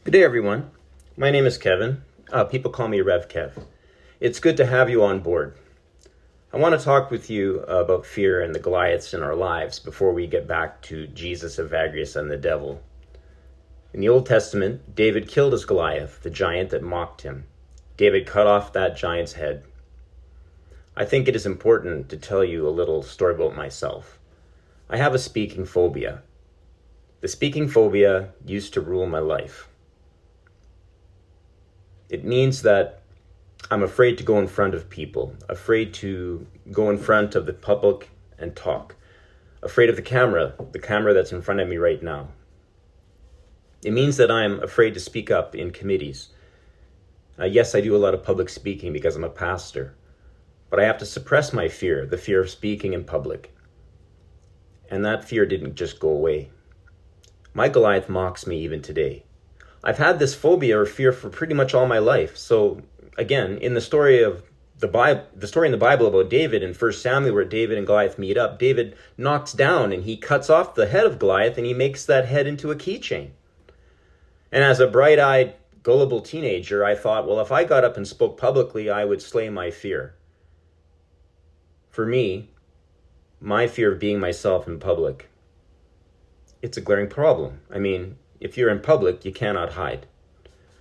Good day, everyone. My name is Kevin. People call me Rev Kev. It's good to have you on board. I want to talk with you about fear and the Goliaths in our lives before we get back to Jesus, Evagrius, and the devil. In the Old Testament, David killed his Goliath, the giant that mocked him. David cut off that giant's head. I think it is important to tell you a little story about myself. I have a speaking phobia. The speaking phobia used to rule my life. It means that I'm afraid to go in front of people, afraid to go in front of the public and talk, afraid of the camera that's in front of me right now. It means that I'm afraid to speak up in committees. Yes, I do a lot of public speaking because I'm a pastor, but I have to suppress my fear, the fear of speaking in public. And that fear didn't just go away. My Goliath mocks me even today. I've had this phobia or fear for pretty much all my life. So again, in the story in the Bible about David in 1 Samuel, where David and Goliath meet up, David knocks down and he cuts off the head of Goliath and he makes that head into a keychain. And as a bright-eyed, gullible teenager, I thought, well, if I got up and spoke publicly, I would slay my fear. For me, my fear of being myself in public, it's a glaring problem. I mean, if you're in public, you cannot hide.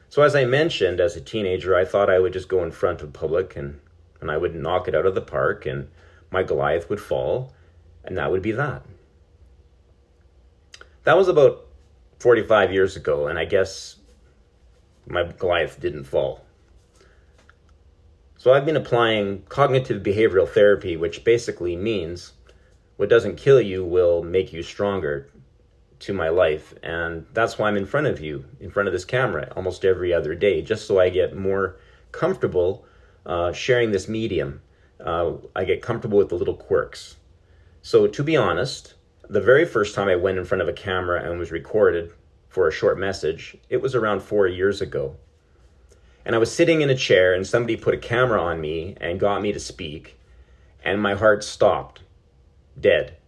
So as I mentioned, as a teenager, I thought I would just go in front of public and I would knock it out of the park and my Goliath would fall, and that would be that. That was about 45 years ago, and I guess my Goliath didn't fall. So I've been applying cognitive behavioral therapy, which basically means what doesn't kill you will make you stronger, to my life. And that's why I'm in front of you, in front of this camera almost every other day, just so I get more comfortable sharing this medium. I get comfortable with the little quirks. So to be honest, the very first time I went in front of a camera and was recorded for a short message, it was around 4 years ago. And I was sitting in a chair and somebody put a camera on me and got me to speak, and my heart stopped, dead.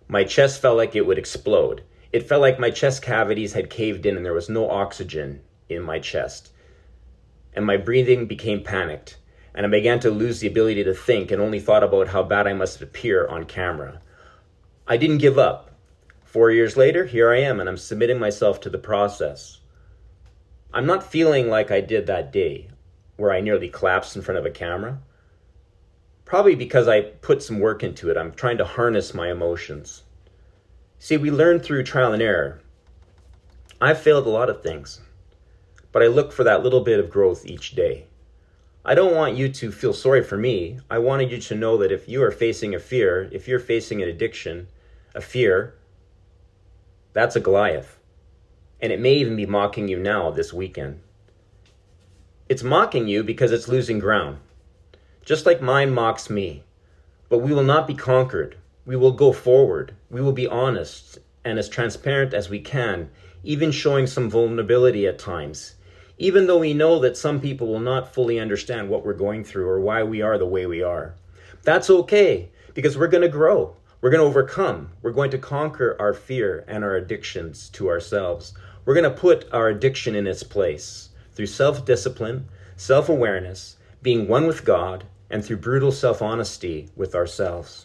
My chest felt like it would explode. It felt like my chest cavities had caved in and there was no oxygen in my chest. And my breathing became panicked. And I began to lose the ability to think and only thought about how bad I must appear on camera. I didn't give up. 4 years later, here I am, and I'm submitting myself to the process. I'm not feeling like I did that day, where I nearly collapsed in front of a camera. Probably because I put some work into it. I'm trying to harness my emotions. See, we learn through trial and error. I've failed a lot of things, but I look for that little bit of growth each day. I don't want you to feel sorry for me. I wanted you to know that if you are facing a fear, if you're facing an addiction, a fear, that's a Goliath. And it may even be mocking you now this weekend. It's mocking you because it's losing ground, just like mine mocks me. But we will not be conquered. We will go forward. We will be honest and as transparent as we can, even showing some vulnerability at times, even though we know that some people will not fully understand what we're going through or why we are the way we are. That's okay, because we're going to grow. We're going to overcome. We're going to conquer our fear and our addictions to ourselves. We're going to put our addiction in its place through self-discipline, self-awareness, being one with God, and through brutal self-honesty with ourselves.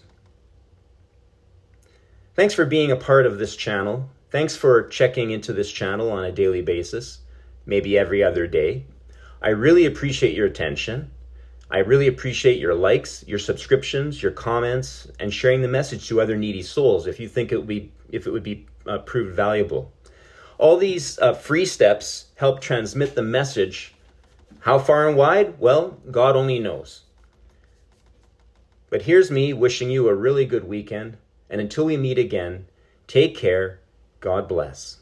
Thanks for being a part of this channel. Thanks for checking into this channel on a daily basis, maybe every other day. I really appreciate your attention. I really appreciate your likes, your subscriptions, your comments, and sharing the message to other needy souls if you think it would be proved valuable. All these free steps help transmit the message. How far and wide? Well, God only knows. But here's me wishing you a really good weekend. And until we meet again, take care. God bless.